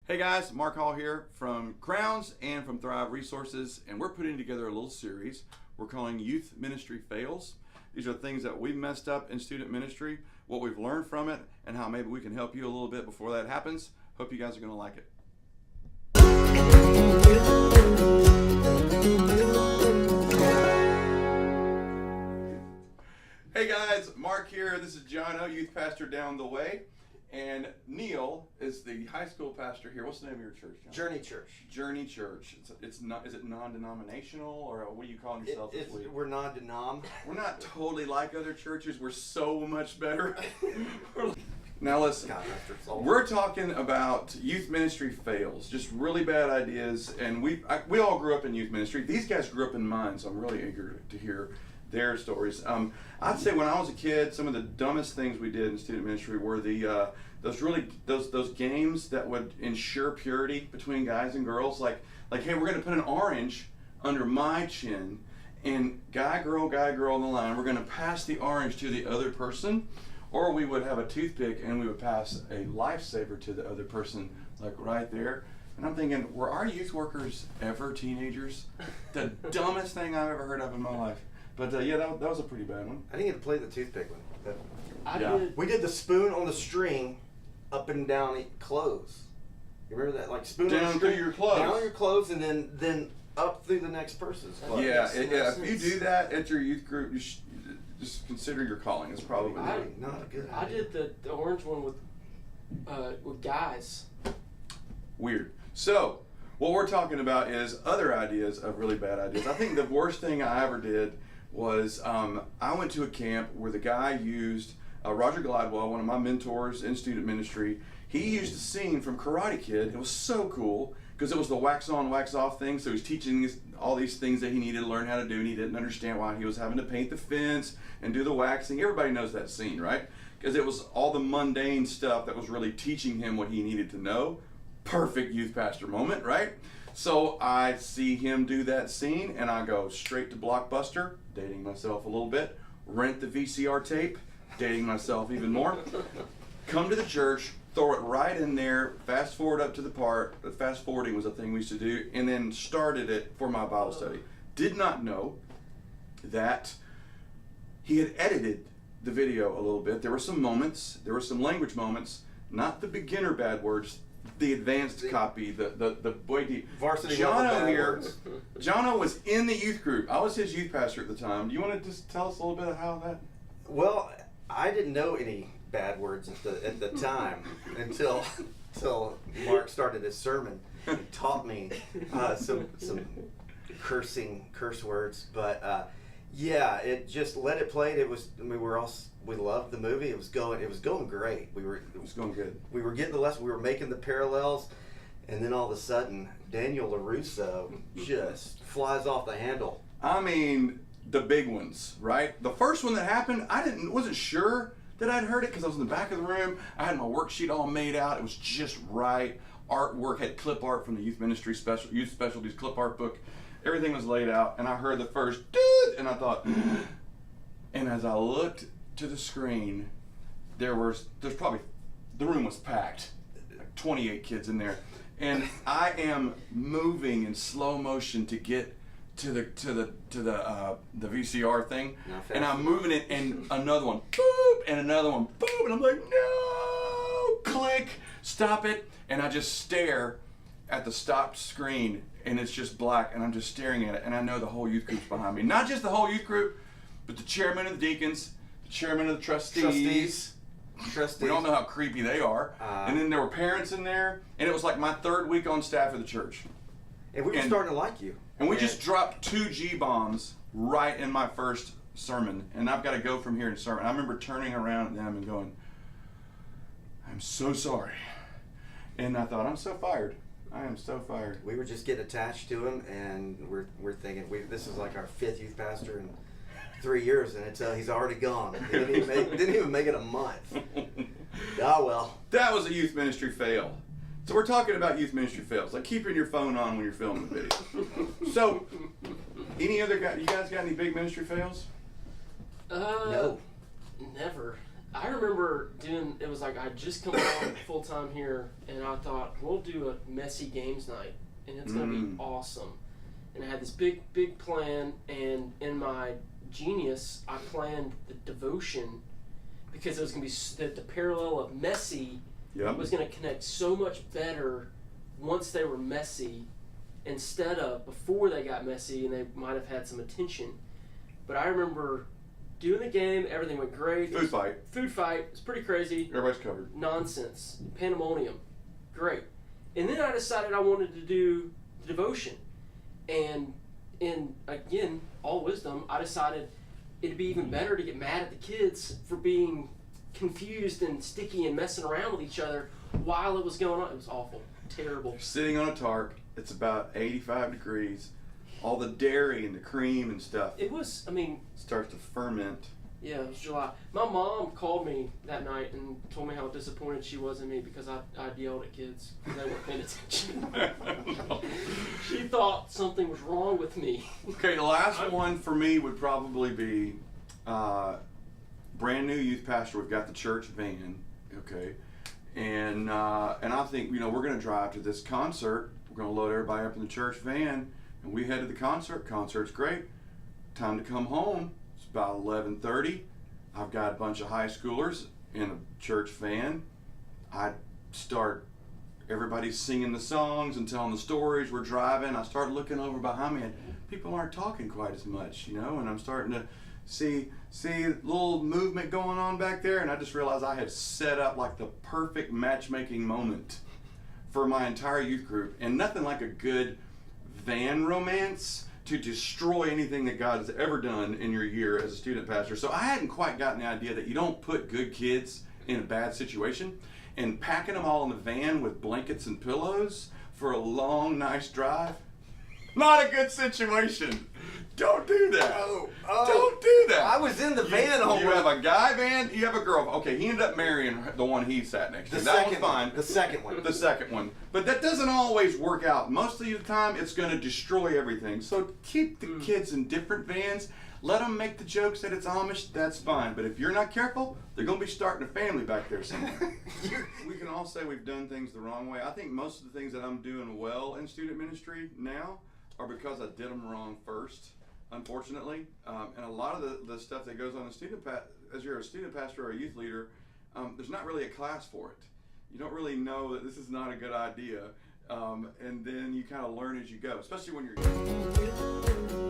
Hey guys, Mark Hall here from Crowns and from Thrive Resources, and we're putting together a little series we're calling Youth Ministry Fails. These are things that we've messed up in student ministry, what we've learned from it, and how maybe we can help you a little bit before that happens. Hope you guys are going to like it. Hey guys, Mark here. This is Jono, youth pastor down the way. And Neal is the high school pastor here. What's the name of your church, John? Journey Church. Journey Church. It's not. Is it non-denominational, or what do you call yourself this week? We're non-denom. We're not totally like other churches. We're so much better. Now listen. We're talking about youth ministry fails, just really bad ideas, and we all grew up in youth ministry. These guys grew up in mine, so I'm really eager to hear their stories. I'd say when I was a kid, some of the dumbest things we did in student ministry were those games that would ensure purity between guys and girls. Like hey, we're going to put an orange under my chin, and guy girl on the line. We're going to pass the orange to the other person, or we would have a toothpick and we would pass a lifesaver to the other person, like right there. And I'm thinking, were our youth workers ever teenagers? The dumbest thing I've ever heard of in my life. But yeah, that was a pretty bad one. I didn't get to play the toothpick one. Yeah. We did the spoon on the string up and down clothes. You remember that? Like spoon down on the string, through your clothes. down your clothes, and then up through the next person's clothes. Yeah, if you do that at your youth group, you should just consider your calling. It's probably not a good idea. I did the orange one with guys. Weird. So, what we're talking about is other ideas of really bad ideas. I think the worst thing I ever did was I went to a camp where the guy used Roger Gladwell, one of my mentors in student ministry. He used a scene from Karate Kid. It was so cool because it was the wax on, wax off thing. So he's teaching all these things that he needed to learn how to do, and he didn't understand why he was having to paint the fence and do the waxing. Everybody knows that scene, right? Because it was all the mundane stuff that was really teaching him what he needed to know. Perfect youth pastor moment, right? So I see him do that scene, and I go straight to Blockbuster, dating myself a little bit, rent the VCR tape, dating myself even more, come to the church, throw it right in there, fast forward up to the part, fast forwarding was a thing we used to do, and then started it for my Bible study. Did not know that he had edited the video a little bit. There were some moments, there were some language moments, not the beginner bad words, the advanced copy, the boy deep. Varsity Jono here. Jono was in the youth group. I was his youth pastor at the time. Do you want to just tell us a little bit of how that? Well, I didn't know any bad words at the time until Mark started his sermon. He taught me some curse words, but yeah, it just let it play. It was we loved the movie. It was going great. It was going good. We were getting the lesson. We were making the parallels, and then all of a sudden, Daniel LaRusso just flies off the handle. I mean, the big ones, right? The first one that happened, wasn't sure that I'd heard it because I was in the back of the room. I had my worksheet all made out. It was just right. Artwork, had clip art from the youth ministry youth specialties clip art book. Everything was laid out, and I heard the first dude, and I thought, and as I looked to the screen, the room was packed, like 28 kids in there, and I am moving in slow motion to get to the VCR thing, and I'm moving it, and another one, boop, and another one, boop, and I'm like, no, click, stop it, and I just stare at the stopped screen, and it's just black, and I'm just staring at it, and I know the whole youth group's behind me. Not just the whole youth group, but the chairman of the deacons, the chairman of the trustees. We don't know how creepy they are. And then there were parents in there, and it was like my third week on staff of the church. And we were starting to like you. And we just dropped 2 G-bombs right in my first sermon, and I've got to go from here in sermon. I remember turning around at them and going, I'm so sorry. And I thought, I'm so fired. I am so fired. We were just getting attached to him, and we're thinking this is like our 5th youth pastor in 3 years, and he's already gone. Didn't even make it a month. Ah, well. That was a youth ministry fail. So we're talking about youth ministry fails, like keeping your phone on when you're filming the video. So, you guys got any big ministry fails? No. Never. I remember it was like I just come on full time here, and I thought, we'll do a messy games night, and it's going to be awesome. And I had this big plan, and in my genius, I planned the devotion because it was going to be the parallel of messy was going to connect so much better once they were messy instead of before they got messy and they might have had some attention. But I remember doing the game, everything went great. Food fight. It's pretty crazy. Everybody's covered. Nonsense. Pandemonium. Great. And then I decided I wanted to do the devotion. And again, all wisdom, I decided it'd be even better to get mad at the kids for being confused and sticky and messing around with each other while it was going on. It was awful. Terrible. Sitting on a tarp, it's about 85 degrees. All the dairy and the cream and stuff. It was, starts to ferment. Yeah, it was July. My mom called me that night and told me how disappointed she was in me because I'd yelled at kids because they weren't paying attention. She thought something was wrong with me. Okay, the last one for me would probably be brand new youth pastor. We've got the church van, okay, and I think we're going to drive to this concert. We're going to load everybody up in the church van, and we head to the concert. Concert's great. Time to come home. It's about 11:30. I've got a bunch of high schoolers in a church van. Everybody's singing the songs and telling the stories. We're driving. I start looking over behind me, and people aren't talking quite as much, and I'm starting to see a little movement going on back there, and I just realized I had set up like the perfect matchmaking moment for my entire youth group, and nothing like a good van romance to destroy anything that God has ever done in your year as a student pastor. So I hadn't quite gotten the idea that you don't put good kids in a bad situation, and packing them all in the van with blankets and pillows for a long, nice drive, not a good situation. Don't do that. Don't do that. I was in the van home. You have a guy van, you have a girl. Okay, he ended up marrying the one he sat next to. That was fine. The second one. The second one. But that doesn't always work out. Most of the time, it's going to destroy everything. So keep the kids in different vans. Let them make the jokes that it's Amish. That's fine. But if you're not careful, they're going to be starting a family back there somewhere. We can all say we've done things the wrong way. I think most of the things that I'm doing well in student ministry now are because I did them wrong first, unfortunately. And a lot of the stuff that goes on as you're a student pastor or a youth leader, there's not really a class for it. You don't really know that this is not a good idea. And then you kind of learn as you go, especially when you're young.